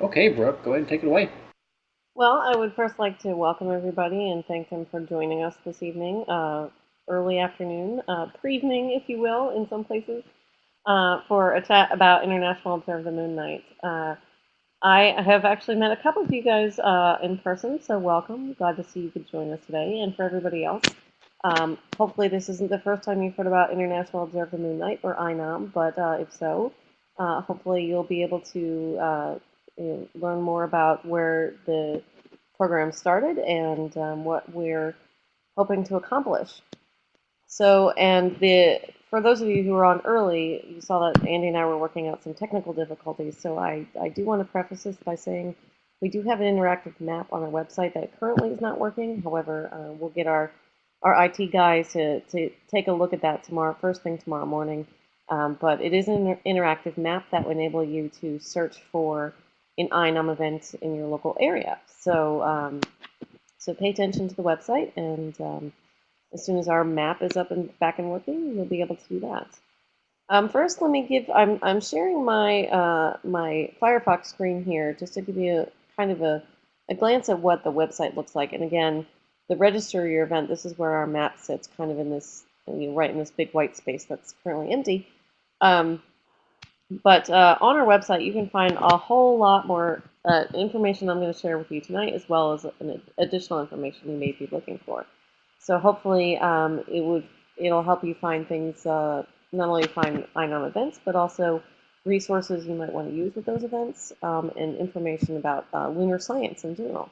Okay, Brooke, go ahead and take it away. Well, I would first like to welcome everybody and thank them for joining us this evening, early afternoon, pre-evening, if you will, in some places, for a chat about International Observe the Moon Night. I have actually met a couple of you guys in person, so welcome. Glad to see you could join us today. And for everybody else, hopefully this isn't the first time you've heard about International Observe the Moon Night, or INOM, but if so, hopefully you'll be able to learn more about where the program started and what we're hoping to accomplish. So, and the for those of you who were on early, you saw that Andy and I were working out some technical difficulties. So I do want to preface this by saying we do have an interactive map on our website that currently is not working. However, we'll get our IT guys to take a look at that tomorrow, first thing tomorrow morning. But it is an interactive map that will enable you to search for an INOM event in your local area. So pay attention to the website, and as soon as our map is up and back and working, you'll be able to do that. First, let me give. I'm sharing my Firefox screen here just to give you kind of a glance at what the website looks like. And again, the register your event. This is where our map sits, kind of in this, right in this big white space that's currently empty. Um, but on our website, you can find a whole lot more information I'm going to share with you tonight, as well as additional information you may be looking for. So hopefully, it'll help you find things, not only find INOM events, but also resources you might want to use with those events, and information about lunar science in general.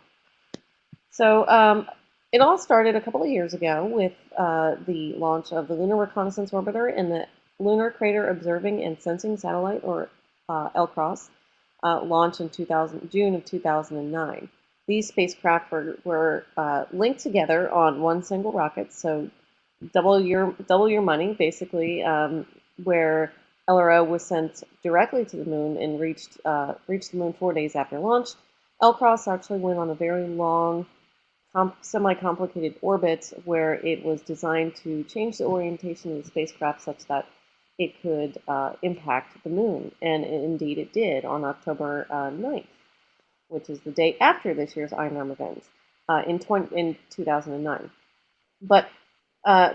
So it all started a couple of years ago with the launch of the Lunar Reconnaissance Orbiter and the Lunar Crater Observing and Sensing Satellite, or LCROSS, launched in June of 2009. These spacecraft were linked together on one single rocket, so double your money, basically, where LRO was sent directly to the moon and reached the moon 4 days after launch. LCROSS actually went on a very long semi-complicated orbit where it was designed to change the orientation of the spacecraft such that it could impact the moon. And indeed it did on October 9th, which is the day after this year's INOM event in 2009. But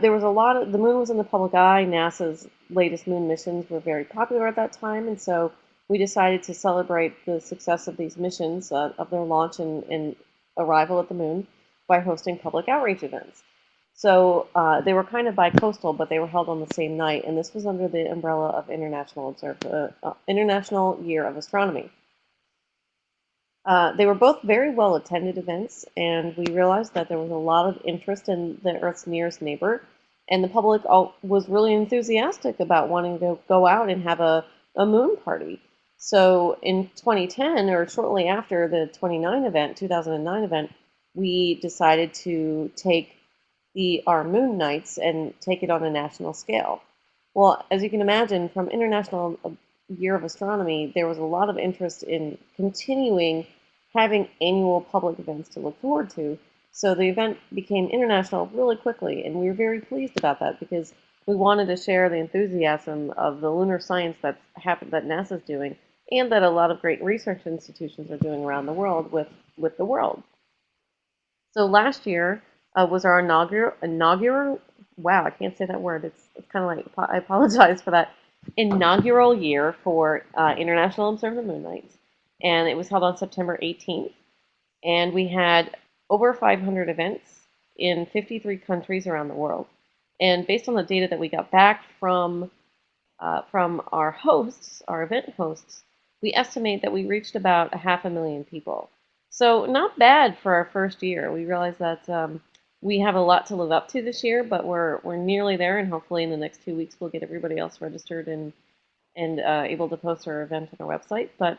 there was a lot of the moon was in the public eye. NASA's latest moon missions were very popular at that time, and so we decided to celebrate the success of these missions, of their launch and arrival at the moon, by hosting public outreach events. So they were kind of bi-coastal, but they were held on the same night, and this was under the umbrella of International Year of Astronomy. They were both very well attended events, and we realized that there was a lot of interest in the Earth's nearest neighbor, and the public was really enthusiastic about wanting to go out and have a moon party. So in 2010, or shortly after the 2009 event, we decided to take our moon nights and take it on a national scale. Well, as you can imagine, from International Year of Astronomy, there was a lot of interest in continuing having annual public events to look forward to. So the event became international really quickly, and we were very pleased about that because we wanted to share the enthusiasm of the lunar science that NASA's doing, and that a lot of great research institutions are doing around the world with the world. So last year was our inaugural. Wow, I can't say that word. It's kind of like, I apologize for that. Inaugural year for International Observe the Moon Nights, and it was held on September 18th. And we had over 500 events in 53 countries around the world. And based on the data that we got back from our hosts, our event hosts, we estimate that we reached about 500,000 people. So not bad for our first year. We realize that we have a lot to live up to this year, but we're nearly there, and hopefully in the next 2 weeks we'll get everybody else registered and able to post our event on our website. But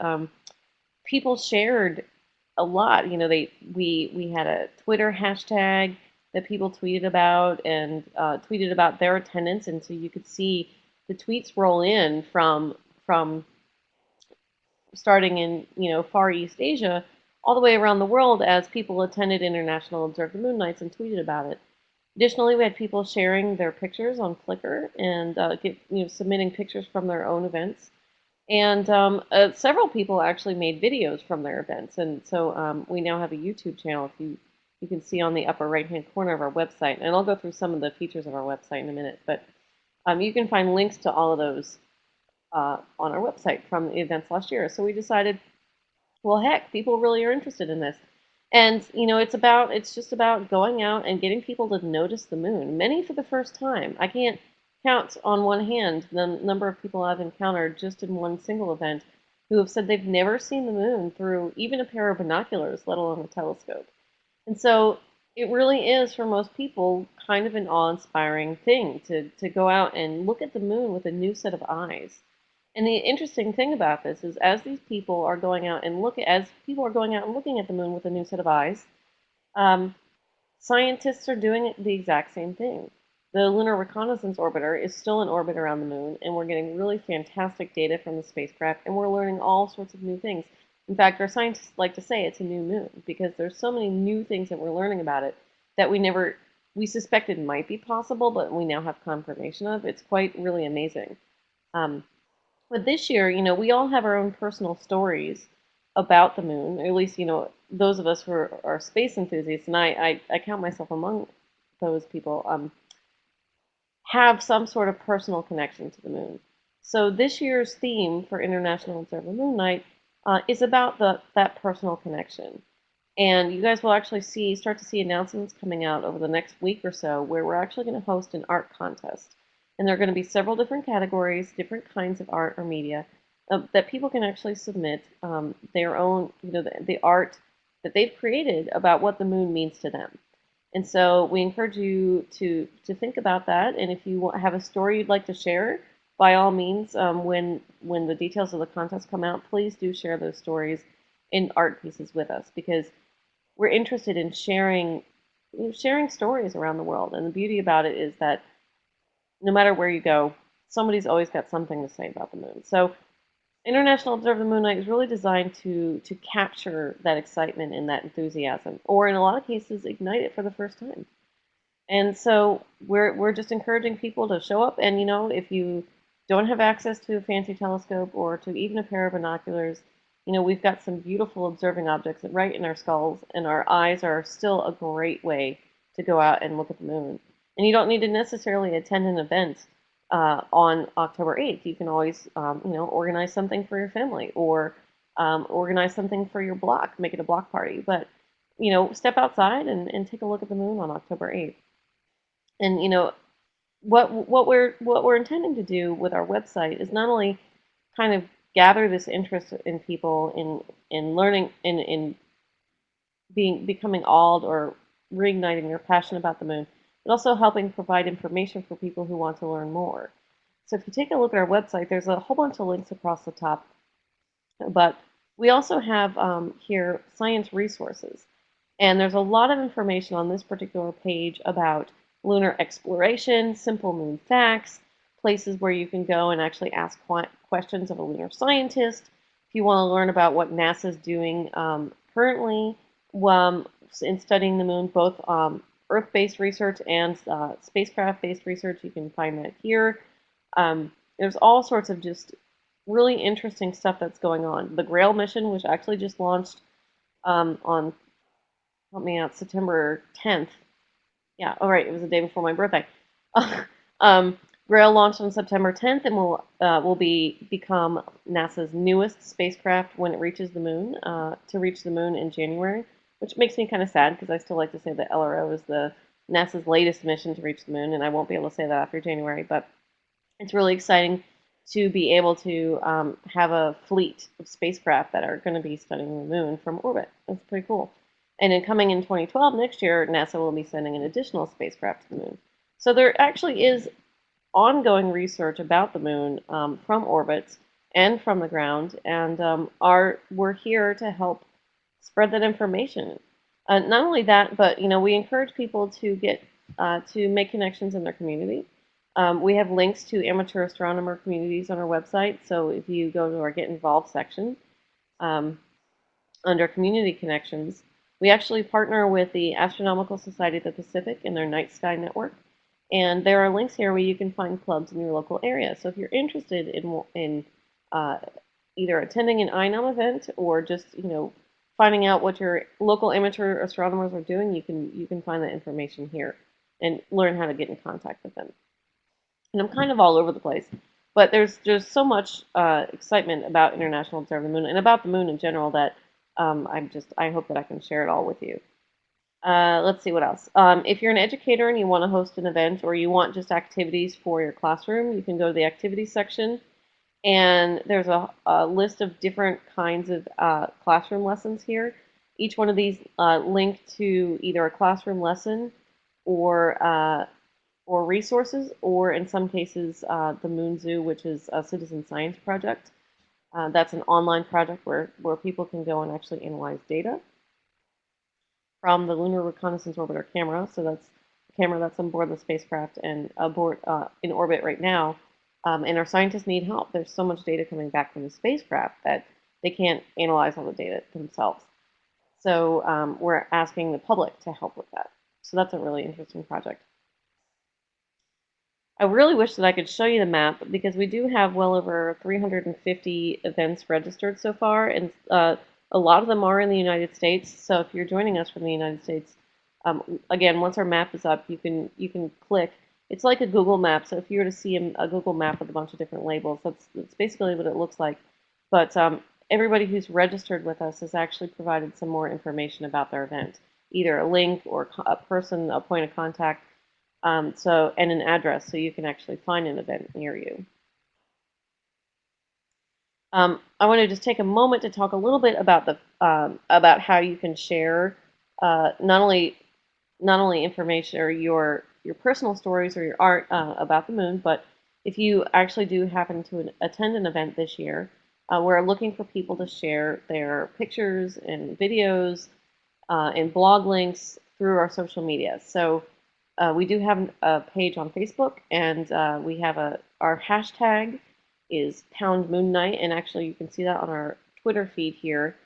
people shared a lot. You know, we had a Twitter hashtag that people tweeted about and tweeted about their attendance, and so you could see the tweets roll in from starting in Far East Asia all the way around the world as people attended International Observe the Moon Nights and tweeted about it. Additionally, we had people sharing their pictures on Flickr and submitting pictures from their own events. And several people actually made videos from their events, and so we now have a YouTube channel. If you can see on the upper right-hand corner of our website, and I'll go through some of the features of our website in a minute, but you can find links to all of those on our website from the events last year. So we decided, well, heck, people really are interested in this. And it's just about going out and getting people to notice the moon. Many for the first time. I can't count on one hand the number of people I've encountered just in one single event who have said they've never seen the moon through even a pair of binoculars, let alone a telescope. And so it really is for most people kind of an awe-inspiring thing to go out and look at the moon with a new set of eyes. And the interesting thing about this is as these people are going out and as people are going out and looking at the moon with a new set of eyes, um, scientists are doing the exact same thing. The Lunar Reconnaissance Orbiter is still in orbit around the moon, and we're getting really fantastic data from the spacecraft, and we're learning all sorts of new things. In fact, our scientists like to say it's a new moon because there's so many new things that we're learning about it that we suspected might be possible, but we now have confirmation of. It's quite really amazing. Um, but this year, we all have our own personal stories about the moon, or at least, those of us who are space enthusiasts, and I count myself among those people, have some sort of personal connection to the moon. So this year's theme for International Observe the Moon Night is about that personal connection. And you guys will actually start to see announcements coming out over the next week or so where we're actually going to host an art contest. And there are going to be several different categories, different kinds of art or media that people can actually submit their own, the art that they've created about what the moon means to them. And so we encourage you to think about that. And if you have a story you'd like to share, by all means, when the details of the contest come out, please do share those stories in art pieces with us because we're interested in sharing stories around the world. And the beauty about it is that no matter where you go, somebody's always got something to say about the moon. So International Observe the Moon Night is really designed to capture that excitement and that enthusiasm, or in a lot of cases, ignite it for the first time. And so we're just encouraging people to show up. And if you don't have access to a fancy telescope or to even a pair of binoculars, we've got some beautiful observing objects right in our skulls, and our eyes are still a great way to go out and look at the moon. And you don't need to necessarily attend an event on October 8th. You can always, organize something for your family or organize something for your block, make it a block party. But, step outside and take a look at the moon on October 8th. And what we're intending to do with our website is not only kind of gather this interest in people in learning in becoming awed or reigniting their passion about the moon, but also helping provide information for people who want to learn more. So if you take a look at our website, there's a whole bunch of links across the top, but we also have here science resources. And there's a lot of information on this particular page about lunar exploration, simple moon facts, places where you can go and actually ask questions of a lunar scientist. If you want to learn about what NASA is doing currently in studying the moon, both Earth-based research and spacecraft-based research, you can find that here. There's all sorts of just really interesting stuff that's going on. The Grail mission, which actually just launched on, help me out, September 10th. Yeah, all right, it was the day before my birthday. Grail launched on September 10th and will become NASA's newest spacecraft when it reaches the moon, to reach the moon in January, which makes me kind of sad because I still like to say that LRO is NASA's latest mission to reach the moon, and I won't be able to say that after January, but it's really exciting to be able to have a fleet of spacecraft that are going to be studying the moon from orbit. That's pretty cool. And then coming in 2012, next year, NASA will be sending an additional spacecraft to the moon. So there actually is ongoing research about the moon from orbits and from the ground, and we're here to help spread that information. Not only that, but we encourage people to get to make connections in their community. We have links to amateur astronomer communities on our website, so if you go to our Get Involved section under Community Connections, we actually partner with the Astronomical Society of the Pacific and their Night Sky Network. And there are links here where you can find clubs in your local area. So if you're interested in uh, either attending an INOM event or just finding out what your local amateur astronomers are doing, you can find that information here and learn how to get in contact with them. And I'm kind of all over the place, but there's just so much excitement about International Observe the Moon and about the moon in general that I hope that I can share it all with you. Let's see what else. If you're an educator and you want to host an event or you want just activities for your classroom, you can go to the activities section, and there's a list of different kinds of classroom lessons here. Each one of these link to either a classroom lesson or resources, or in some cases, the Moon Zoo, which is a citizen science project. That's an online project where people can go and actually analyze data from the Lunar Reconnaissance Orbiter camera. So that's the camera that's on board the spacecraft and aboard in orbit right now. And our scientists need help. There's so much data coming back from the spacecraft that they can't analyze all the data themselves. So we're asking the public to help with that. So that's a really interesting project. I really wish that I could show you the map because we do have well over 350 events registered so far, and a lot of them are in the United States. So if you're joining us from the United States, again, once our map is up, you can click. It's like a Google map. So if you were to see a Google map with a bunch of different labels, that's basically what it looks like. But everybody who's registered with us has actually provided some more information about their event, either a link or a person, a point of contact. And an address so you can actually find an event near you. I want to just take a moment to talk a little bit about how you can share not only information or your personal stories or your art about the moon, but if you actually do happen to attend an event this year, we're looking for people to share their pictures and videos and blog links through our social media. So we do have a page on Facebook, and we have our hashtag is Pound Moon Night, and actually you can see that on our Twitter feed here.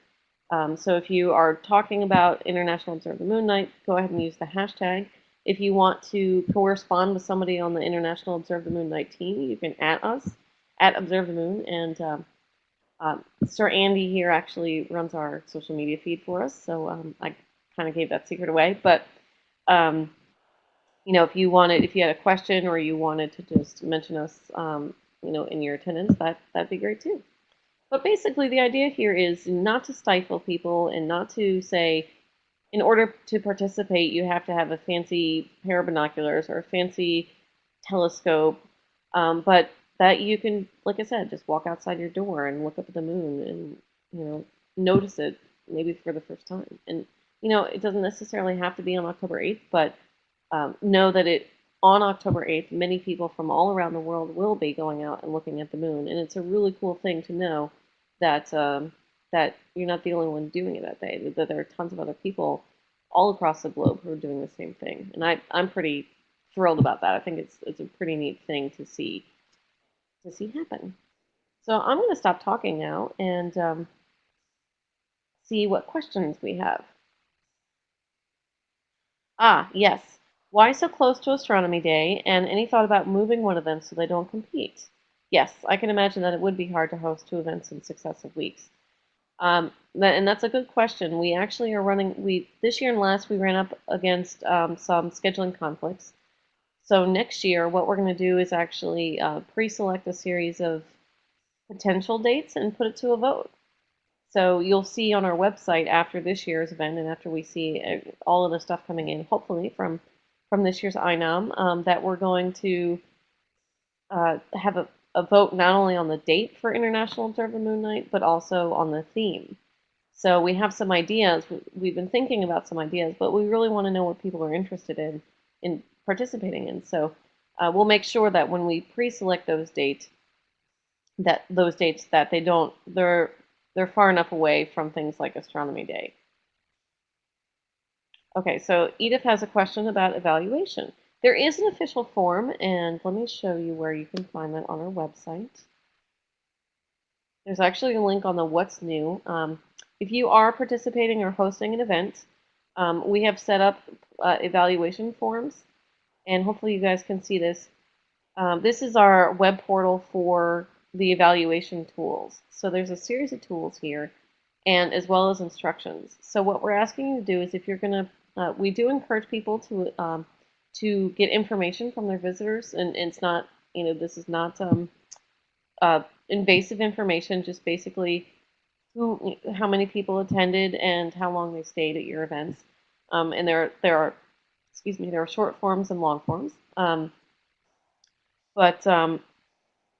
So if you are talking about International Observe the Moon Night, go ahead and use the hashtag. If you want to correspond with somebody on the International Observe the Moon Night team, you can at us, at Observe the Moon, and Sir Andy here actually runs our social media feed for us, so I kind of gave that secret away, but um, if you had a question or you wanted to just mention us, in your attendance, that'd be great too. But basically, the idea here is not to stifle people and not to say, in order to participate, you have to have a fancy pair of binoculars or a fancy telescope, but that you can, like I said, just walk outside your door and look up at the moon and notice it maybe for the first time. And it doesn't necessarily have to be on October 8th, but know that on October 8th, many people from all around the world will be going out and looking at the moon, and it's a really cool thing to know that that you're not the only one doing it that day. That there are tons of other people all across the globe who are doing the same thing, and I'm pretty thrilled about that. I think it's a pretty neat thing to see happen. So I'm going to stop talking now and see what questions we have. Yes. Why so close to Astronomy Day, and any thought about moving one of them so they don't compete? Yes, I can imagine that it would be hard to host two events in successive weeks. And that's a good question. We actually are this year and last, we ran up against some scheduling conflicts. So next year, what we're going to do is actually pre-select a series of potential dates and put it to a vote. So you'll see on our website after this year's event and after we see all of the stuff coming in, hopefully from this year's INOM, that we're going to have a vote not only on the date for International Observe the Moon Night, but also on the theme. So we have some ideas. We've been thinking about some ideas, but we really want to know what people are interested in participating in. So we'll make sure that when we pre-select those dates, that they're far enough away from things like Astronomy Day. Okay, so Edith has a question about evaluation. There is an official form, and let me show you where you can find that on our website. There's actually a link on the What's New. If you are participating or hosting an event, we have set up evaluation forms, and hopefully you guys can see this. This is our web portal for the evaluation tools. So there's a series of tools here, and as well as instructions. So what we're asking you to do is, if you're going to, we do encourage people to get information from their visitors, and it's not, this is not invasive information, just basically how many people attended and how long they stayed at your events. And there are, excuse me, there are short forms and long forms. But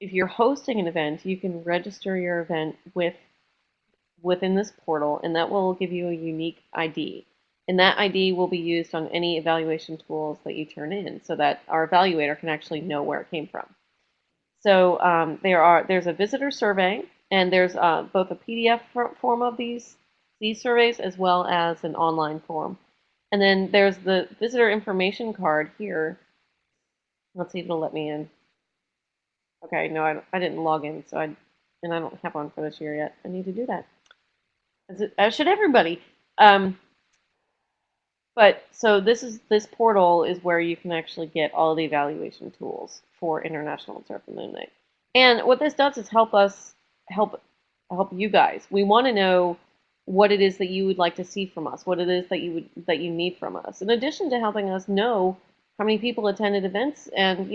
if you're hosting an event, you can register your event within this portal, and that will give you a unique ID. And that ID will be used on any evaluation tools that you turn in, so that our evaluator can actually know where it came from. So there's a visitor survey, and there's both a PDF form of these surveys as well as an online form. And then there's the visitor information card here. Let's see if it'll let me in. Okay, no, I didn't log in, and I don't have one for this year yet. I need to do that. As should everybody. Um, but so this portal is where you can actually get all the evaluation tools for International Surf and Moon Night. And what this does is help help you guys. We want to know what it is that you would like to see from us, what it is that you need from us. In addition to helping us know how many people attended events, and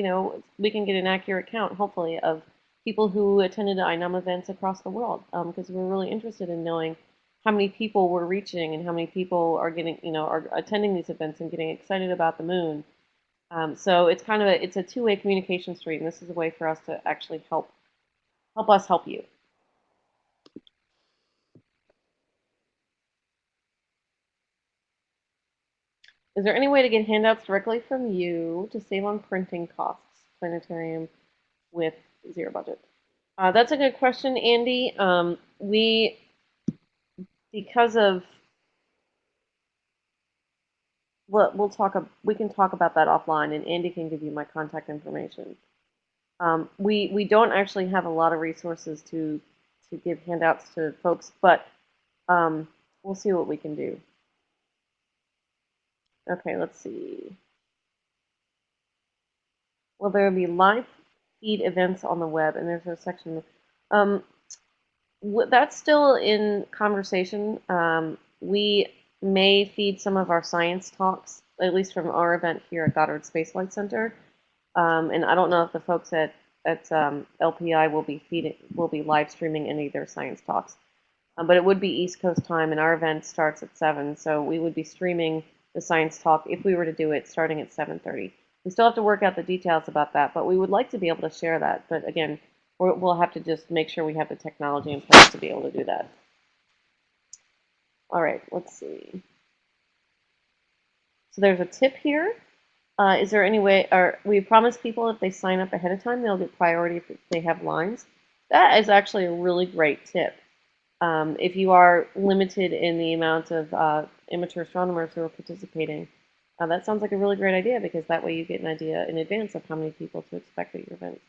we can get an accurate count, hopefully, of people who attended INUM events across the world, because we're really interested in knowing how many people we're reaching and how many people are getting, are attending these events and getting excited about the moon. So it's kind of it's a two-way communication street, and this is a way for us to actually help us help you. Is there any way to get handouts directly from you to save on printing costs? Planetarium with zero budget. That's a good question, Andy. We because of we can talk about that offline, and Andy can give you my contact information. We don't actually have a lot of resources to give handouts to folks, but we'll see what we can do. Okay, let's see. Well, there will be live feed events on the web, and there's a section. Um, that's still in conversation. We may feed some of our science talks, at least from our event here at Goddard Space Flight Center. And I don't know if the folks at LPI will be live streaming any of their science talks. But it would be East Coast time, and our event starts at 7, so we would be streaming the science talk if we were to do it starting at 7:30. We still have to work out the details about that, but we would like to be able to share that. But again, we'll have to just make sure we have the technology in place to be able to do that. All right, let's see. So there's a tip here. Is there any way, or we promise people if they sign up ahead of time, they'll get priority if they have lines? That is actually a really great tip. If you are limited in the amount of amateur astronomers who are participating, that sounds like a really great idea, because that way you get an idea in advance of how many people to expect at your event.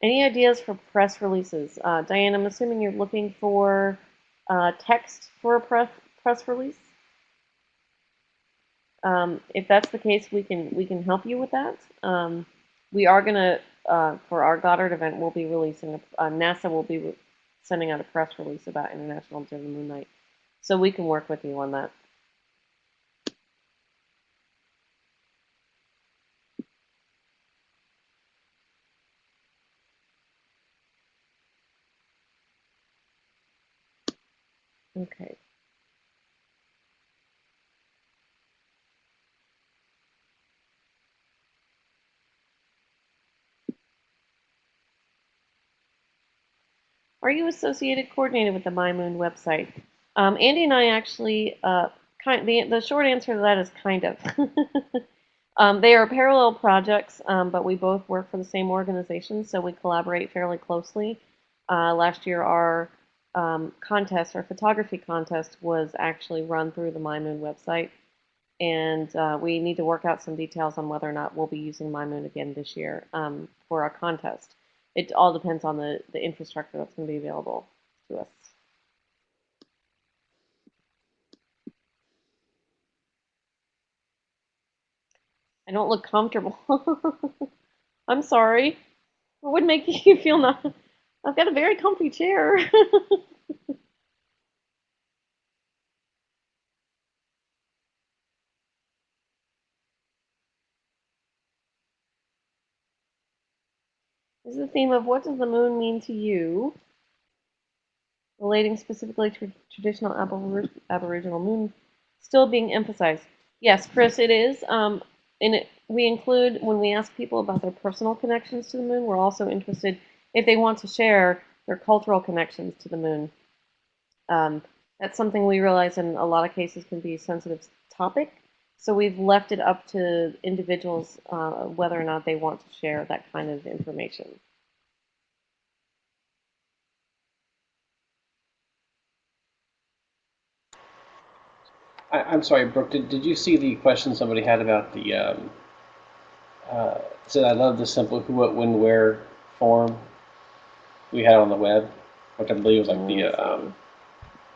Any ideas for press releases? Diane, I'm assuming you're looking for text for a press release. If that's the case, we can help you with that. We are gonna for our Goddard event, we'll be releasing NASA will be sending out a press release about International Observe the Moon Night, so we can work with you on that. Okay. Are you associated, coordinated with the MyMoon website? Andy and I actually, the short answer to that is kind of. They are parallel projects, but we both work for the same organization, so we collaborate fairly closely. Last year, our contest, our photography contest, was actually run through the MyMoon website, and we need to work out some details on whether or not we'll be using MyMoon again this year for our contest. It all depends on the infrastructure that's going to be available to us. I don't look comfortable. I'm sorry. What would make you feel not? I've got a very comfy chair. This is the theme of what does the moon mean to you, relating specifically to traditional Aboriginal moon still being emphasized. Yes, Chris, it is. And we include, when we ask people about their personal connections to the moon, we're also interested if they want to share their cultural connections to the moon. Um, that's something we realize in a lot of cases can be a sensitive topic. So we've left it up to individuals whether or not they want to share that kind of information. I'm sorry, Brooke. Did you see the question somebody had about the said I love the simple who, what, when, where form we had on the web, which I believe was like Let the me see.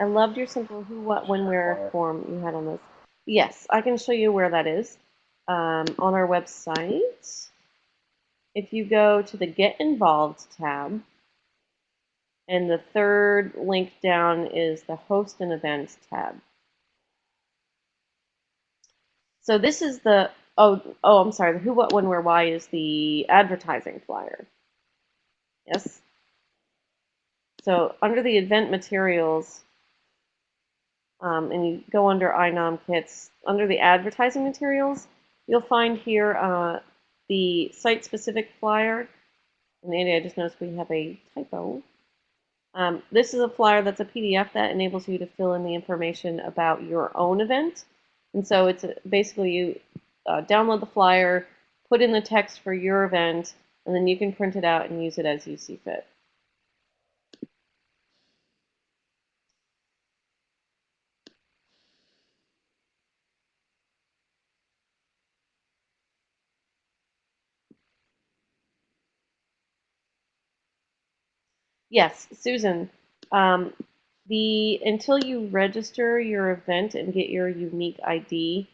I loved your simple who, what, when, share where flyer. form you had on this. Yes, I can show you where that is. On our website, if you go to the Get Involved tab, and the third link down is the Host an Event tab. So this is the, I'm sorry, the who, what, when, where, why is the advertising flyer. Yes? So under the event materials, and you go under iNom kits, under the advertising materials, you'll find here the site-specific flyer. And Andy, I just noticed we have a typo. This is a flyer that's a PDF that enables you to fill in the information about your own event. And so it's basically you download the flyer, put in the text for your event, and then you can print it out and use it as you see fit. Yes, Susan. Um, the until you register your event and get your unique ID,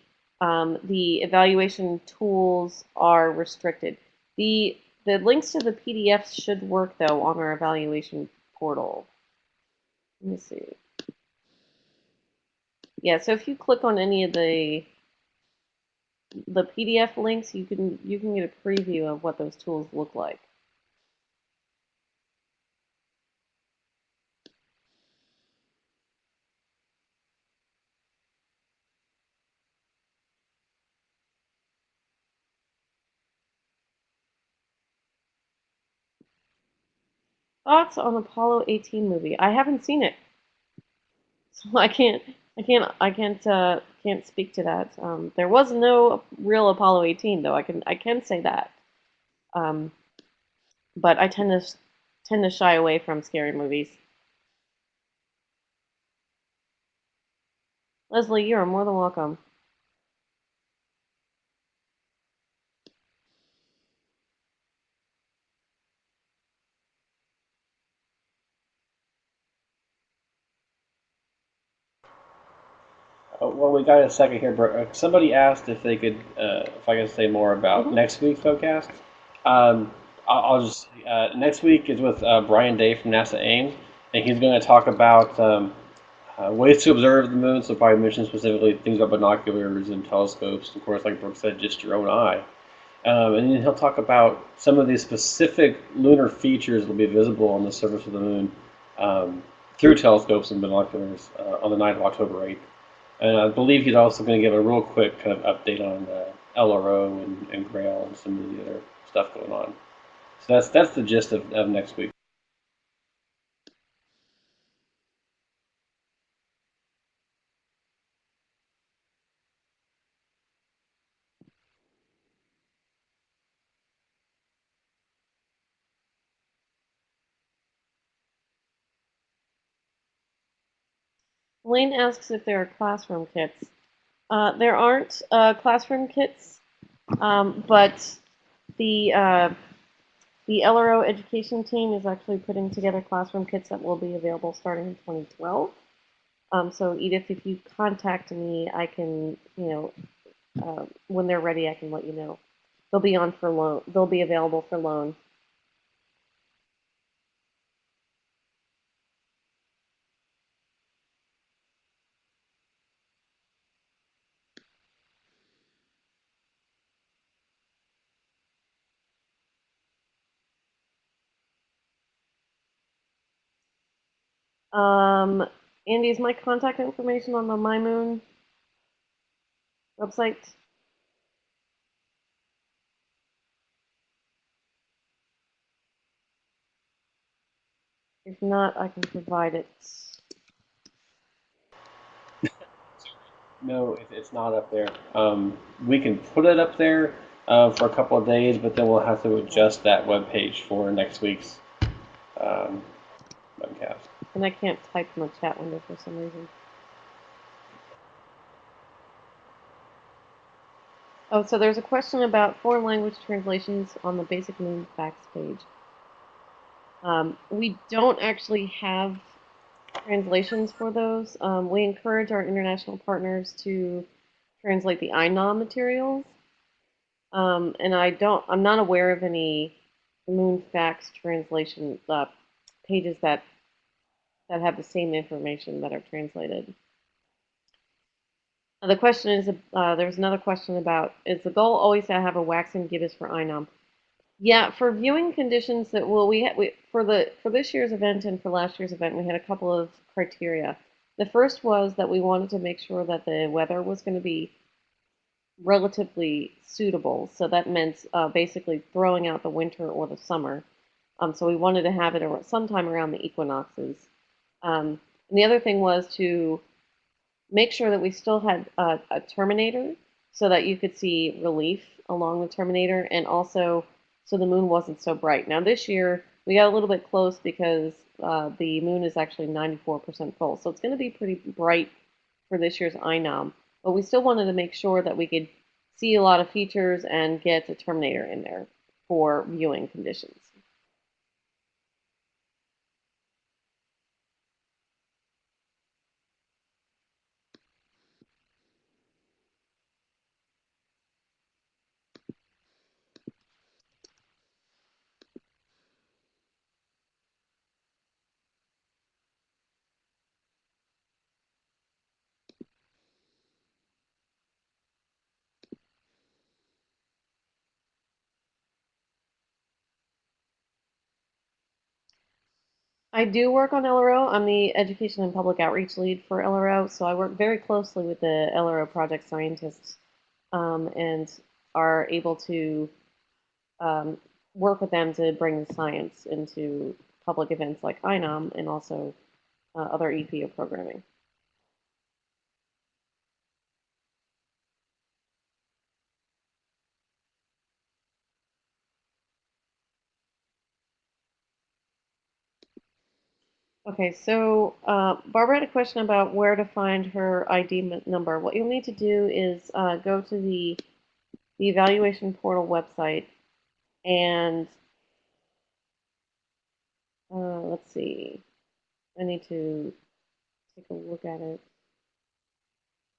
the evaluation tools are restricted. The links to the PDFs should work though on our evaluation portal. Let me see. Yeah, so if you click on any of the PDF links, you can get a preview of what those tools look like. Thoughts on Apollo 18 movie? I haven't seen it, so I can't speak to that. There was no real Apollo 18 though. I can say that. Um, but I tend to shy away from scary movies. Leslie, you are more than welcome. Well, we got a second here, Brooke. Somebody asked if they could, if I could say more about Hmm. next week's podcast. I'll just next week is with Brian Day from NASA Ames, and he's going to talk about ways to observe the moon. So probably mention specifically things about binoculars and telescopes. Of course, like Brooke said, just your own eye. And then he'll talk about some of these specific lunar features that will be visible on the surface of the moon um, through telescopes and binoculars on the night of October 8th. And I believe he's also going to give a real quick kind of update on LRO and Grail and some of the other stuff going on. So that's the gist of next week. Lane asks if there are classroom kits. There aren't classroom kits, but the uh, the LRO education team is actually putting together classroom kits that will be available starting in 2012. So Edith, if you contact me, I can, when they're ready, I can let you know. They'll be on for loan. They'll be available for loan. Um, Andy, is my contact information on the My Moon website? If not, I can provide it. No, it's not up there. We can put it up there for a couple of days, but then we'll have to adjust that web page for next week's um, webcast. And I can't type in the chat window for some reason. Oh, so there's a question about foreign language translations on the Basic Moon Facts page. We don't actually have translations for those. We encourage our international partners to translate the INOM materials. And I'm not aware of any Moon Facts translation pages that have the same information that are translated. The question is, there's another question about, is the goal always to have a waxing gibbous for INOM? Yeah, for viewing conditions that we for this year's event and for last year's event, we had a couple of criteria. The first was that we wanted to make sure that the weather was going to be relatively suitable. So that meant basically throwing out the winter or the summer. So we wanted to have it sometime around the equinoxes. And the other thing was to make sure that we still had a terminator so that you could see relief along the terminator, and also so the moon wasn't so bright. Now this year we got a little bit close because the moon is actually 94% full, so it's going to be pretty bright for this year's INOM. But we still wanted to make sure that we could see a lot of features and get a terminator in there for viewing conditions. I do work on LRO. I'm the Education and Public Outreach Lead for LRO, so I work very closely with the LRO project scientists and are able to um, work with them to bring the science into public events like INOM and also other EPO programming. Okay, so Barbara had a question about where to find her ID number. What you'll need to do is go to the evaluation portal website and let's see. I need to take a look at it.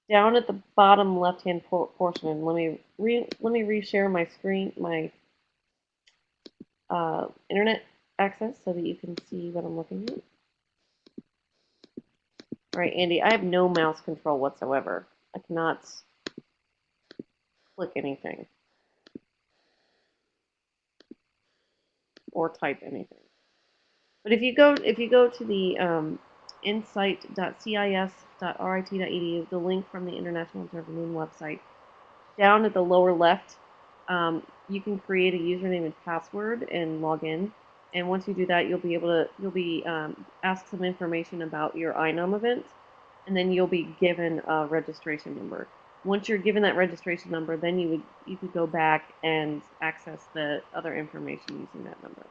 Down at the bottom left-hand portion, let me reshare my screen, my internet access, so that you can see what I'm looking at. All right, Andy, I have no mouse control whatsoever. I cannot click anything or type anything. But if you go to the insight.cis.rit.edu, the link from the International Observer Moon website, down at the lower left, you can create a username and password and log in. And once you do that, you'll be asked some information about your INOM event, and then you'll be given a registration number. Once you're given that registration number, then you could go back and access the other information using that number.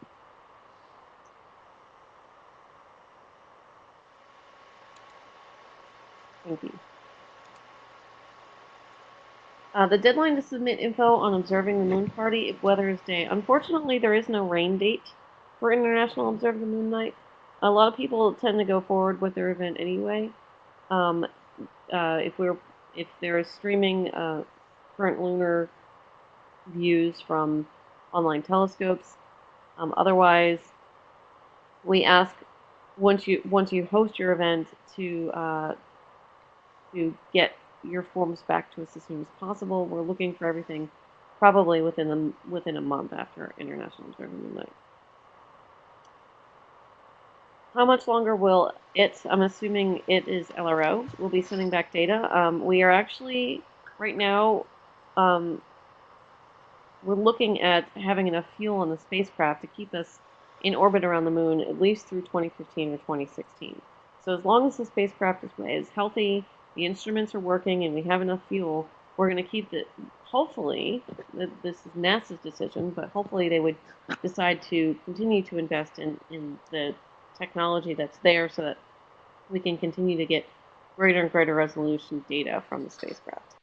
Thank you. The deadline to submit info on observing the moon party if weather is day. Unfortunately, there is no rain date for International Observe the Moon Night. A lot of people tend to go forward with their event anyway. Um, if there is streaming current lunar views from online telescopes. Otherwise, we ask once you host your event to get your forms back to us as soon as possible. We're looking for everything probably within a month after International Observer Moon Night. How much longer will it? I'm assuming it is LRO. Will be sending back data. We are actually right now. Um, we're looking at having enough fuel on the spacecraft to keep us in orbit around the moon at least through 2015 or 2016. So as long as the spacecraft is healthy, the instruments are working, and we have enough fuel, we're going to keep it. Hopefully, this is NASA's decision, but hopefully they would decide to continue to invest in the technology that's there so that we can continue to get greater and greater resolution data from the spacecraft.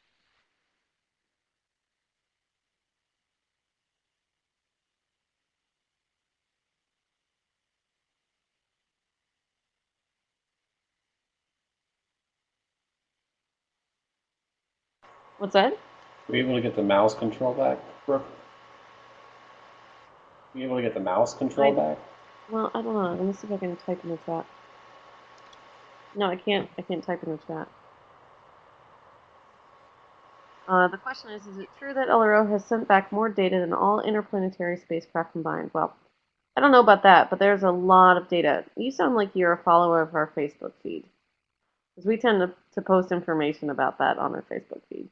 What's that? Were you able to get the mouse control back, Brooke? Were you able to get the mouse control I back? Well, I don't know. Let me see if I can type in the chat. No, I can't. I can't type in the chat. The question is it true that LRO has sent back more data than all interplanetary spacecraft combined? Well, I don't know about that, but there's a lot of data. You sound like you're a follower of our Facebook feed, because we tend to post information about that on our Facebook feed.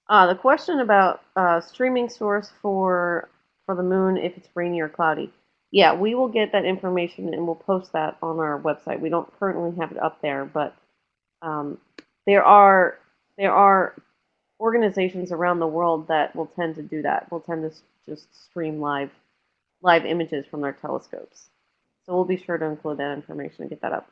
The question about streaming source for the moon if it's rainy or cloudy. Yeah, we will get that information and we'll post that on our website. We don't currently have it up there, but um, there are there are organizations around the world that will tend to do that. Will tend to just stream live images from their telescopes. So we'll be sure to include that information and get that up.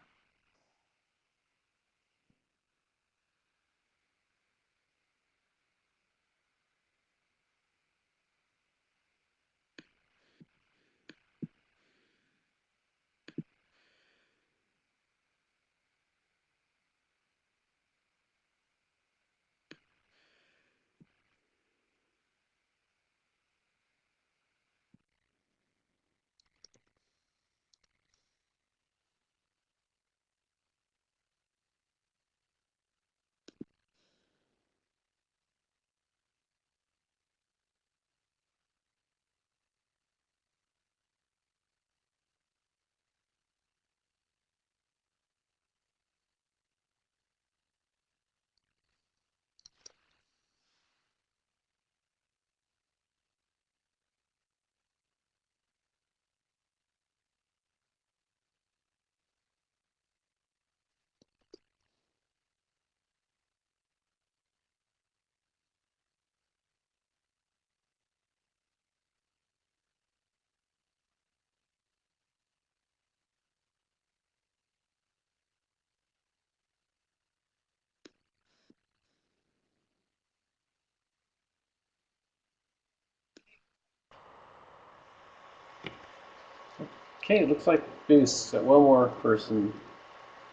Okay, it looks like maybe one more person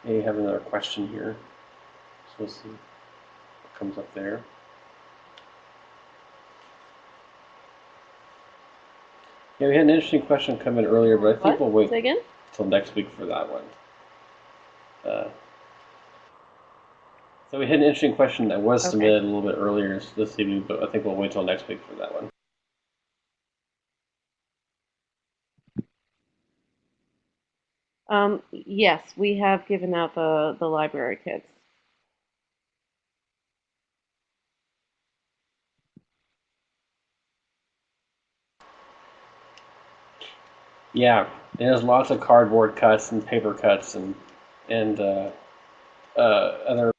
may have another question here. So we'll see what comes up there. Yeah, we had an interesting question come in earlier, but I think What? we'll wait Say again? till next week for that one. Uh, so we had an interesting question that was Okay. submitted a little bit earlier this evening, but I think we'll wait till next week for that one. Yes, we have given out the library kits. Yeah, there's lots of cardboard cuts and paper cuts and other.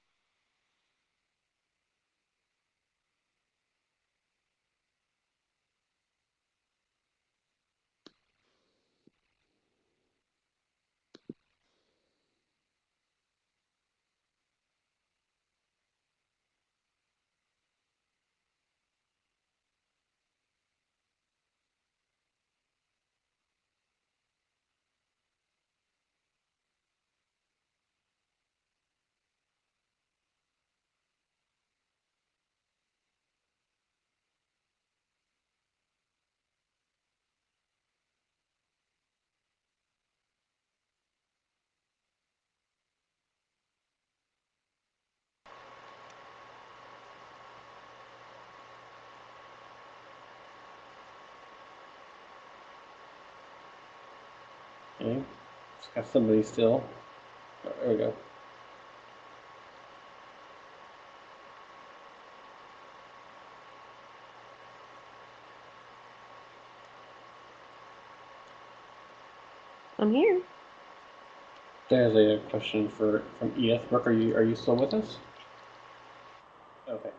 Okay. Just got somebody still. Oh, there we go. I'm here. There's a question from Edith. Brooke, are you still with us? Okay.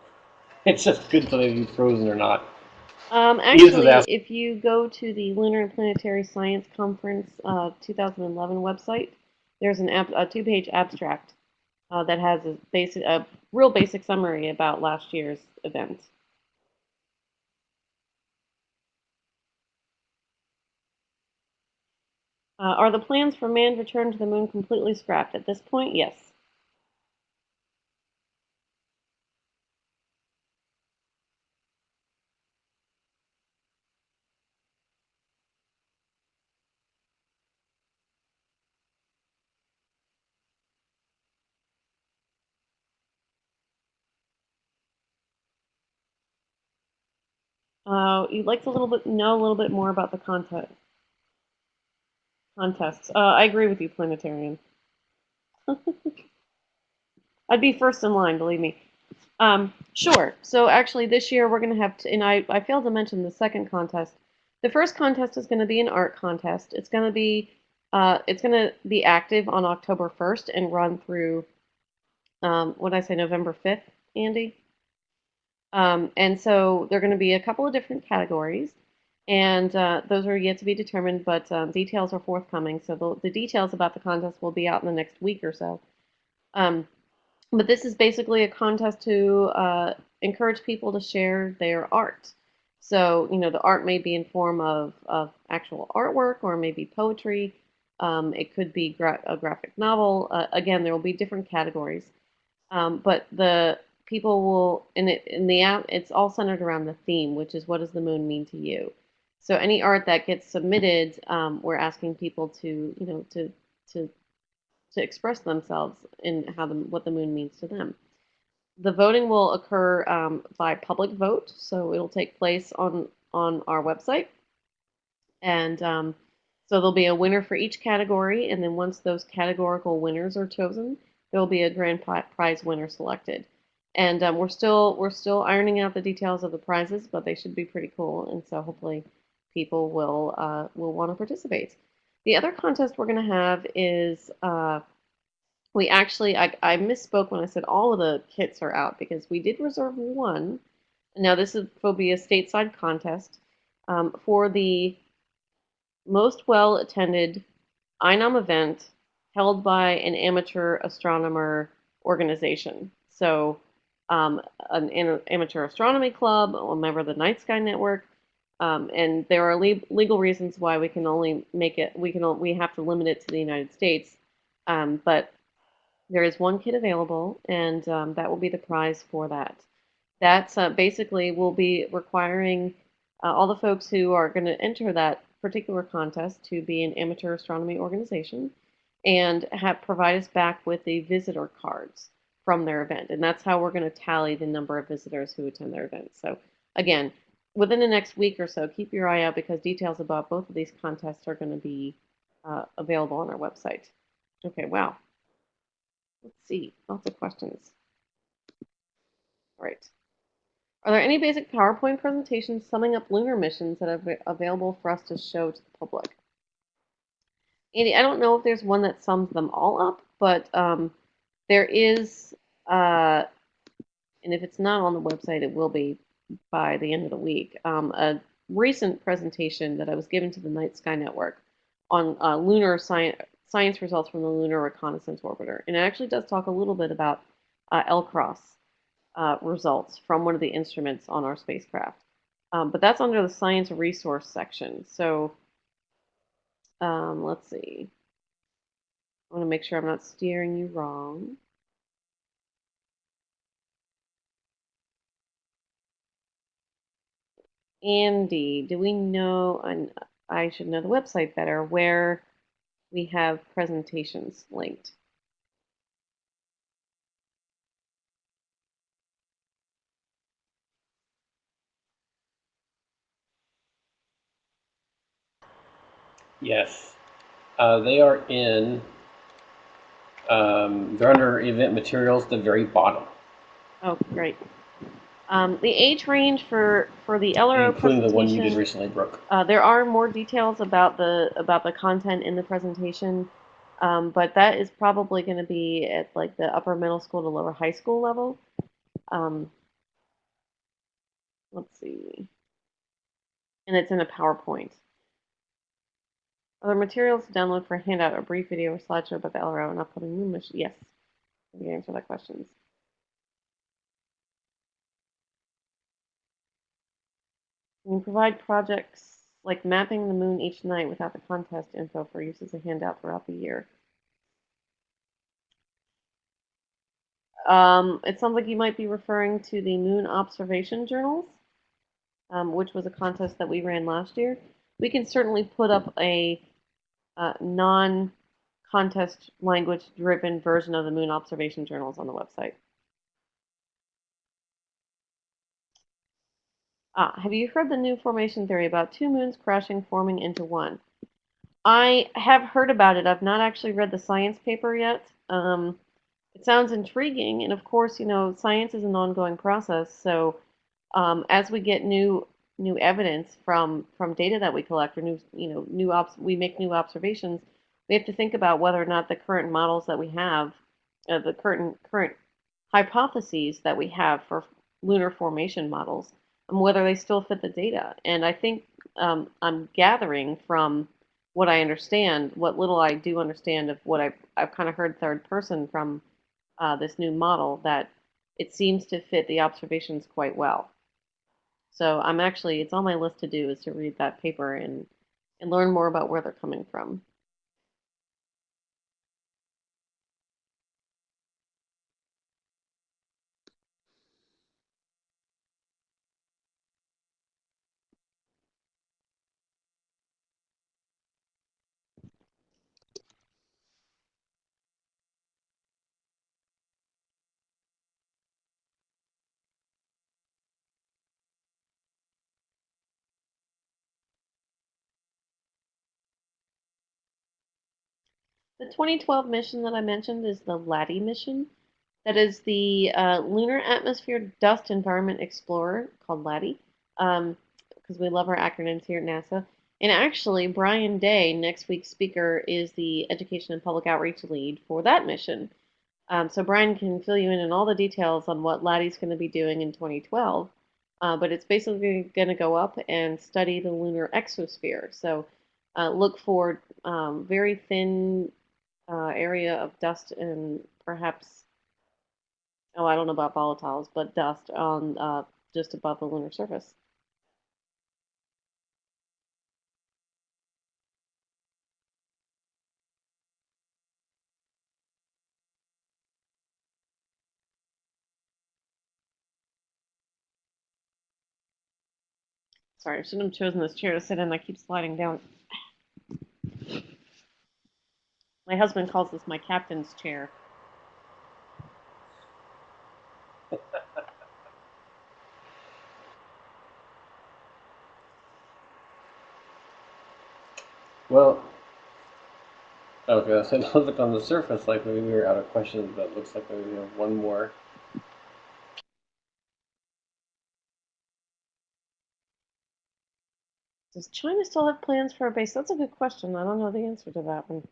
It's just good to know if you've frozen or not. Edith is Actually, asking. if you go to the Lunar and Planetary Science Conference 2011 website, there's a two-page abstract that has a real basic summary about last year's event. Are the plans for manned return to the moon completely scrapped at this point? Yes. You'd like to know a little bit more about the contests. I agree with you, Planetarian. I'd be first in line, believe me. Sure. So actually, this year we're going to have, and I failed to mention the second contest. The first contest is going to be an art contest. It's going to be active on October 1st and run through, what did I say, November 5th, Andy? And so there are going to be a couple of different categories, and those are yet to be determined, but details are forthcoming. So the details about the contest will be out in the next week or so. Um, but this is basically a contest to encourage people to share their art. So, the art may be in form of actual artwork or maybe poetry. It could be a graphic novel. Again, there will be different categories. But the people will in the app. It's all centered around the theme, which is what does the moon mean to you. So any art that gets submitted, we're asking people to to to express themselves in what the moon means to them. The voting will occur by public vote, so it'll take place on our website, and so there'll be a winner for each category, and then once those categorical winners are chosen, there will be a grand prize winner selected. And we're still ironing out the details of the prizes, but they should be pretty cool, and so hopefully people will want to participate. The other contest we're going to have is we actually I misspoke when I said all of the kits are out because we did reserve one. Now will be a stateside contest for the most well attended INOM event held by an amateur astronomer organization. So, an amateur astronomy club, a member of the Night Sky Network, and there are legal reasons why we can only make it. We have to limit it to the United States, but there is one kit available, and that will be the prize for that. That's basically will be requiring all the folks who are going to enter that particular contest to be an amateur astronomy organization and provide us back with the visitor cards from their event. And that's how we're going to tally the number of visitors who attend their event. So, again, within the next week or so, keep your eye out because details about both of these contests are going to be available on our website. Okay, wow. Let's see. Lots of questions. All right. Are there any basic PowerPoint presentations summing up lunar missions that are available for us to show to the public? Andy, I don't know if there's one that sums them all up, but there is, and if it's not on the website, it will be by the end of the week, a recent presentation that I was given to the Night Sky Network on lunar science results from the Lunar Reconnaissance Orbiter. And it actually does talk a little bit about LCROSS results from one of the instruments on our spacecraft. But that's under the science resource section. So let's see. I want to make sure I'm not steering you wrong. Andy, do we know, and I should know the website better, where we have presentations linked? Yes. They are in. They're under event materials at the very bottom, Oh, great. The age range for the LRO including the one you did presentation, recently, Brooke. there are more details about the content in the presentation, but that is probably going to be at like the upper middle school to lower high school level. Um, let's see, and it's in a PowerPoint. Other materials to download for handout, a brief video or slideshow about the LRO and upcoming moon mission. Yes, we can answer that questions. We can provide projects like mapping the moon each night without the contest info for use as a handout throughout the year. It sounds like you might be referring to the moon observation journals, which was a contest that we ran last year. We can certainly put up a non-contest language-driven version of the moon observation journals on the website. Have you heard the new formation theory about two moons crashing, forming into one? I have heard about it. I've not actually read the science paper yet. It sounds intriguing, and of course, science is an ongoing process. So, as we get new evidence from data that we collect, or we make new observations, we have to think about whether or not the current models that we have, the current hypotheses that we have for lunar formation models, and whether they still fit the data. And I think I'm gathering from what I understand, what little I do understand of what I've kind of heard third person from this new model, that it seems to fit the observations quite well. So it's on my list to do is to read that paper and learn more about where they're coming from. The 2012 mission that I mentioned is the LADEE mission. That is the Lunar Atmosphere Dust Environment Explorer, called LADEE, because we love our acronyms here at NASA. And actually, Brian Day, next week's speaker, is the Education and Public Outreach lead for that mission. So Brian can fill you in on all the details on what LADEE's going to be doing in 2012. But it's basically going to go up and study the lunar exosphere. So look for very thin area of dust and perhaps, oh, I don't know about volatiles, but dust on just above the lunar surface. Sorry, I shouldn't have chosen this chair to sit in. I keep sliding down. My husband calls this my captain's chair. Well, okay, so it looked on the surface like maybe we were out of questions, but looks like maybe we have one more. Does China still have plans for a base? That's a good question. I don't know the answer to that one.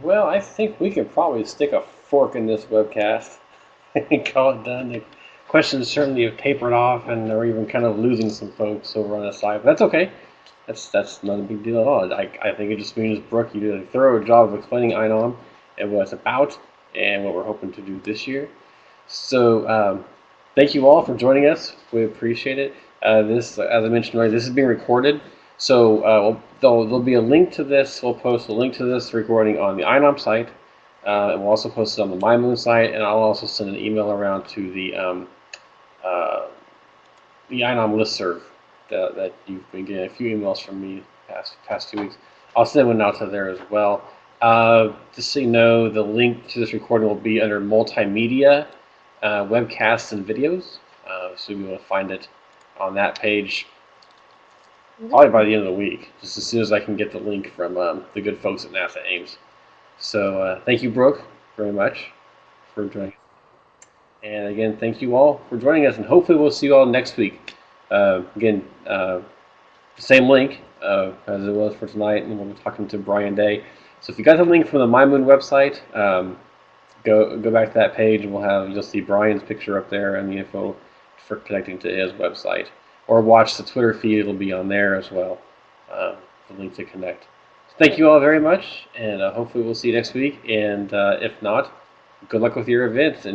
Well, I think we could probably stick a fork in this webcast and call it done. The questions certainly have tapered off, and we're even kind of losing some folks over on the side, but that's okay. That's not a big deal at all. I think it just means, Brooke, you did a thorough job of explaining INOM and what it's about and what we're hoping to do this year. So thank you all for joining us. We appreciate it. This, as I mentioned earlier, this is being recorded. So there'll be a link to this. We'll post a link to this recording on the INOM site. And we'll also post it on the MyMoon site. And I'll also send an email around to uh, the INOM listserv that you've been getting a few emails from me past 2 weeks. I'll send one out to there as well. Just so you know, the link to this recording will be under multimedia, webcasts, and videos. So you'll be able to find it on that page probably by the end of the week, just as soon as I can get the link from the good folks at NASA Ames. So thank you, Brooke, very much for joining. And again, thank you all for joining us, and hopefully we'll see you all next week. Again, same link as it was for tonight, and we'll be talking to Brian Day. So if you got the link from the MyMoon website, go back to that page, and you'll see Brian's picture up there and the info for connecting to his website. Or watch the Twitter feed; it'll be on there as well. The link to connect. So thank you all very much, and hopefully we'll see you next week. And if not, good luck with your events. And